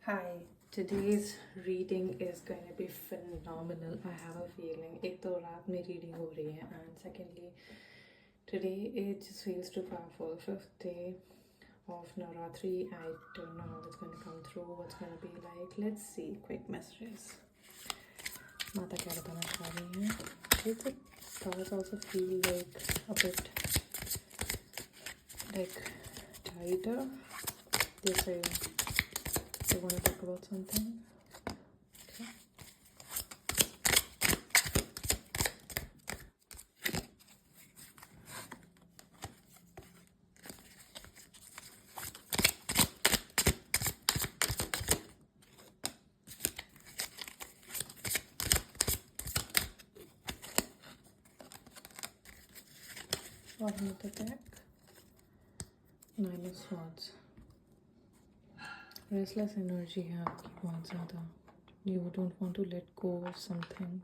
Hi, today's reading is going to be phenomenal. I have a feeling. एक तो रात में reading हो रही है, and secondly, today it just feels too powerful. Fifth day of Navratri. I don't know how it's going to come through. What's going to be like? Let's see. Quick messages. माता क्या बताना चाह रही हैं? Did the cards also feel like a bit like tighter? They say they want to talk about something. Okay. Bottom of the deck, Nine of Swords. Restless energy है आपकी बहुत ज़्यादा. You don't want to let go of something.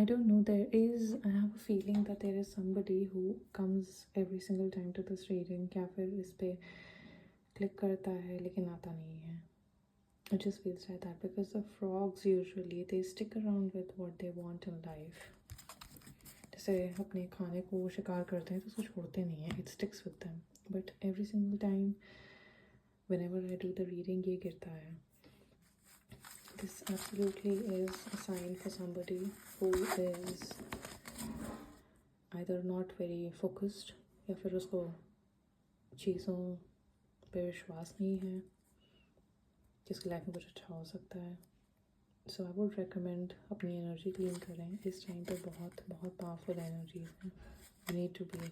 I don't know. I have a feeling that there is somebody who comes every single time to this reading. क्या फिर इस पे click करता है लेकिन आता नहीं है. It just feels like that because the frogs usually they stick around with what they want in life. जैसे अपने खाने को वो शिकार करते हैं तो उसको छोड़ते नहीं हैं. It sticks with them. But every single time, whenever I do the reading, ये गिरता है. This absolutely is a sign for somebody who is either not very focused या फिर उसको चीज़ों पे विश्वास नहीं है जिसकी लाइफ में कुछ अच्छा हो सकता है. सो आई वुड रिकमेंड अपनी एनर्जी क्लीन करें. इस टाइम पे बहुत बहुत पावरफुल एनर्जीज हैं. You need to be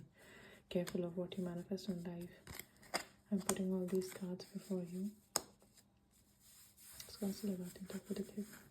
careful of what you manifest in life. I am putting all these cards before you. इसको ऐसे लगाते हैं तो दिखेगा.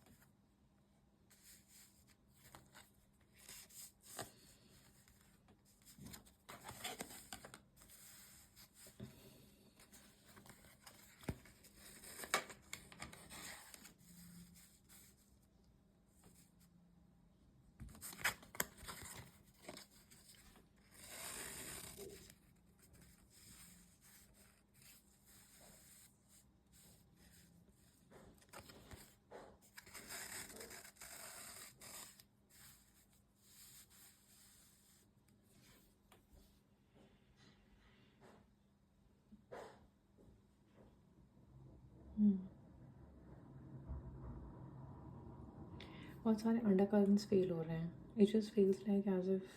बहुत सारे अंडरकरेंट्स फील हो रहे हैं. It just feels like as if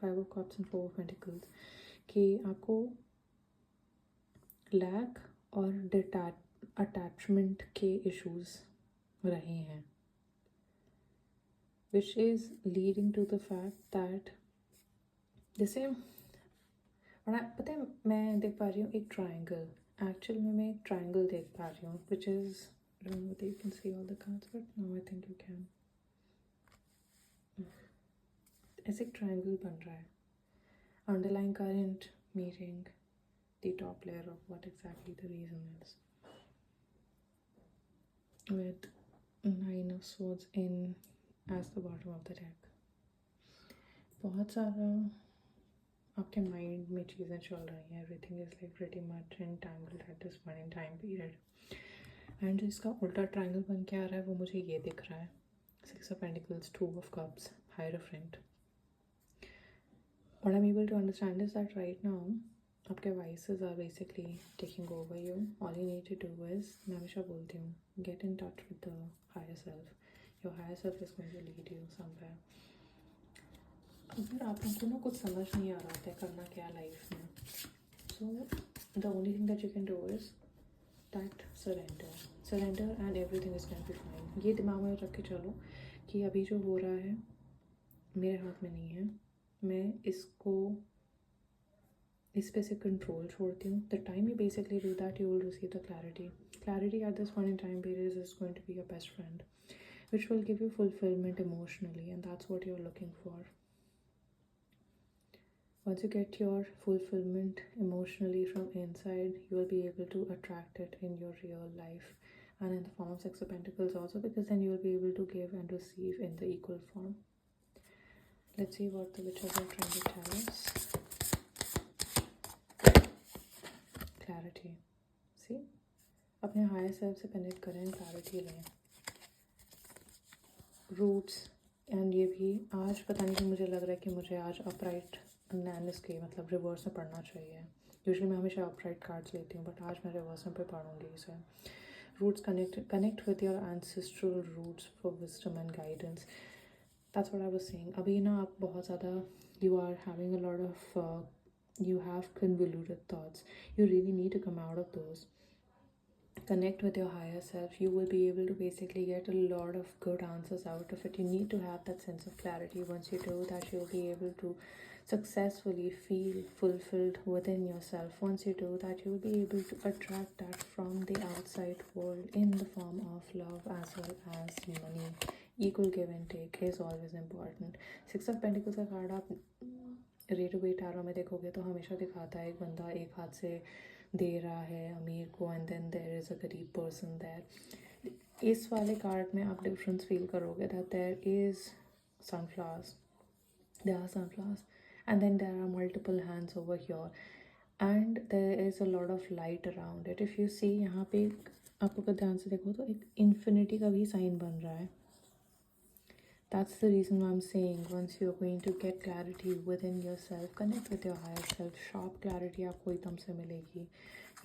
five of cups and four of pentacles कि आपको लैक और अटैचमेंट के इश्यूज रहे हैं, which is leading to the fact that जैसे पता है मैं देख पा रही हूँ एक ट्राइंगल. एक्चुअल में मैं एक ट्राइंगल देख पा रही हूँ which is I don't know whether you can see all the cards, but now I think you can. ऐसे एक ट्राइंगल बन रहा है. Underlying current meeting the top layer of what exactly the reason is. With Nine of Swords in as the bottom of the deck. बहुत सारा आपके mind में चीज़ें चल रही हैं. Everything is like pretty much entangled at this point in time period. And जिसका उल्टा ट्राइंगल बन के आ रहा है वो मुझे ये दिख रहा है. Six of pentacles, two of cups, hierophant. What I am able to understand is that right now आपके voices are basically taking over you. All you need to do is, मैं हमेशा बोलती हूँ, get in touch with the higher self. Your higher self is going to lead you somewhere. अगर आप लोगों को कुछ समझ नहीं आ रहा होता है करना क्या लाइफ में, so the only thing that you can do is that surrender and everything is going to be fine. ये दिमाग में रख के चलो कि अभी जो हो रहा है मेरे हाथ में नहीं है. मैं इस पे से कंट्रोल छोड़ती हूँ. The time you basically do that you will receive the clarity at this point in time period is going to be your best friend which will give you fulfillment emotionally and that's what you are looking for. Once you get your fulfillment emotionally from inside, you will be able to attract it in your real life and in the form of Six of Pentacles also, because then you will be able to give and receive in the equal form. Let's see what the witches are trying to tell us. सी अपने higher self से connect करें, clarity लें। Roots and ये भी आज पता नहीं कि मुझे लग रहा है कि मुझे आज अपराइट नैनिस के मतलब रिवर्स में पढ़ना चाहिए। यूजुअली मैं हमेशा अपराइट कार्ड्स लेती हूँ बट आज मैं रिवर्स में पे पढ़ूँगी इसे। Roots connect with your ancestral roots for wisdom and guidance. That's what I was saying. अभी ना आप बहुत ज़्यादा you are having a lot of you have convoluted thoughts. You really need to come out of those. Connect with your higher self. You will be able to basically get a lot of good answers out of it. You need to have that sense of clarity. Once you do that, you'll be able to successfully feel fulfilled within yourself. Once you do that, you'll be able to attract that from the outside world in the form of love as well as money. Equal give and take is always important. Six of Pentacles का card आप rate of tarot में देखोगे तो हमेशा दिखाता है एक बंदा एक हाथ से दे रहा है अमीर को and then there is a गरीब पर्सन देयर। इस वाले कार्ड में आप डिफरेंस फील करोगे that there is sunflowers, there are sunflowers and then there are multiple hands over here and there is a lot of light around it. If you see यहाँ पे आपको अगर ध्यान से देखो तो एक इन्फिनिटी का भी साइन बन रहा है। That's the reason why I'm saying once you're going to get clarity within yourself, connect with your higher self, sharp clarity आपको एकदम से मिलेगी.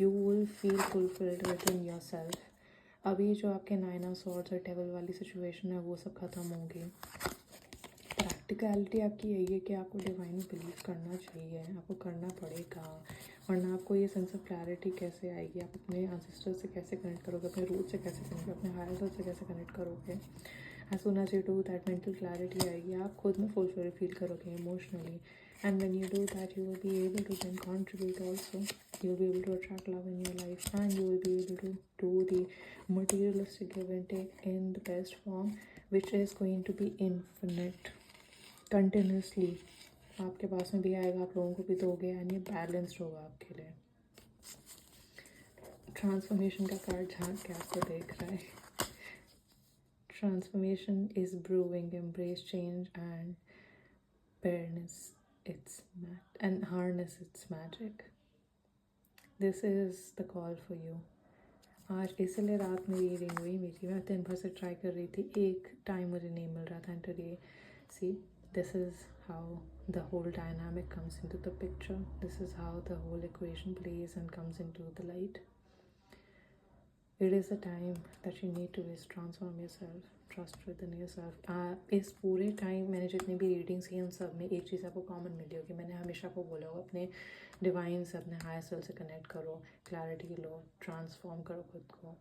You will feel fulfilled within yourself. अभी जो आपके 9 of Swords और Devil वाली सिचुएशन है वो सब ख़त्म होगी. प्रैक्टिकलिटी आपकी यही है कि आपको डिवाइन बिलीव करना चाहिए, आपको करना पड़ेगा, वरना आपको ये सेंस ऑफ क्लैरिटी कैसे आएगी? आप अपने एंसेस्टर से कैसे कनेक्ट करोगे, अपने रूट से कैसे कनेक्ट, अपने हायर सेल्फ से कैसे कनेक्ट करोगे? As soon as you do that, mental clarity आएगी, आप खुद में फुलफिल फील करोगे emotionally, and when you do that, you will be able to then contribute also. You will be able to attract love in your life, and you will be able to do the materialistic give and take in the best form, which is going to be infinite, continuously. आपके पास में भी आएगा, आप लोगों को भी दोगे, and ये बैलेंस्ड होगा आपके लिए. ट्रांसफॉर्मेशन का कार्ड झांक के आपको देख रहा है. Transformation is brewing. Embrace change and bareness its and harness its magic. This is the call for you. आज इसलिए रात में रीडिंग हुई मेरी, मैं दिन भर से ट्राई कर रही थी, एक टाइम मुझे नहीं मिल रहा था. And today see this is how the whole dynamic comes into the picture. This is how the whole equation plays and comes into the light. It is a time that you need to transform yourself, trust within yourself. इस पूरे time मैंने जितनी भी readings की उन सब में एक चीज़ आपको कॉमन मिली होगी. मैंने हमेशा आपको बोला होगा अपने डिवाइन से, अपने हायर सेल्फ से कनेक्ट करो, क्लैरिटी लो, ट्रांसफॉर्म करो खुद को.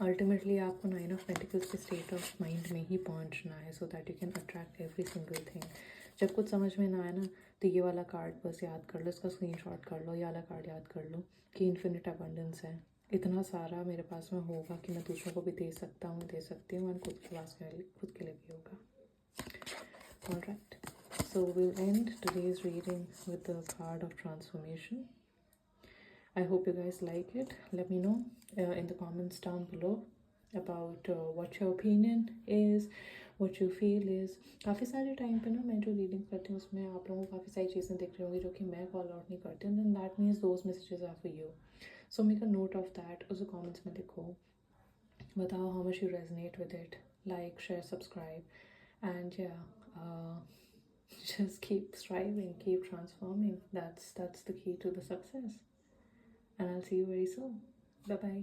अल्टीमेटली आपको 9 of Pentacles के स्टेट ऑफ माइंड में ही पहुंचना है so that you can attract every single thing. जब कुछ समझ में ना आए ना तो ये वाला कार्ड बस याद कर लो, इसका स्क्रीनशॉट कर लो, ये वाला कार्ड याद कर लो कि इन्फिनिट अबंडेंस है, इतना सारा मेरे पास में होगा कि मैं दूसरों को भी दे सकता हूँ, दे सकती हूँ, और खुद के पास में खुद के लिए भी होगा. Alright, so we'll end today's reading with the card of transformation. I hope you guys like it. Let me know in the comments down below about what your opinion is, what you feel is. काफ़ी सारे time पे ना मैं जो reading करती हूँ उसमें आप लोगों को काफ़ी सारी चीज़ें दिख रही होंगी जो कि मैं कॉल आउट नहीं करती हूँ. then that means those messages are for you. So make a note of that. उसे comments में लिखो, बताओ how much you resonate with it. Like, share, subscribe, and yeah, just keep striving, keep transforming. That's the key to the success. And I'll see you very soon. Bye bye.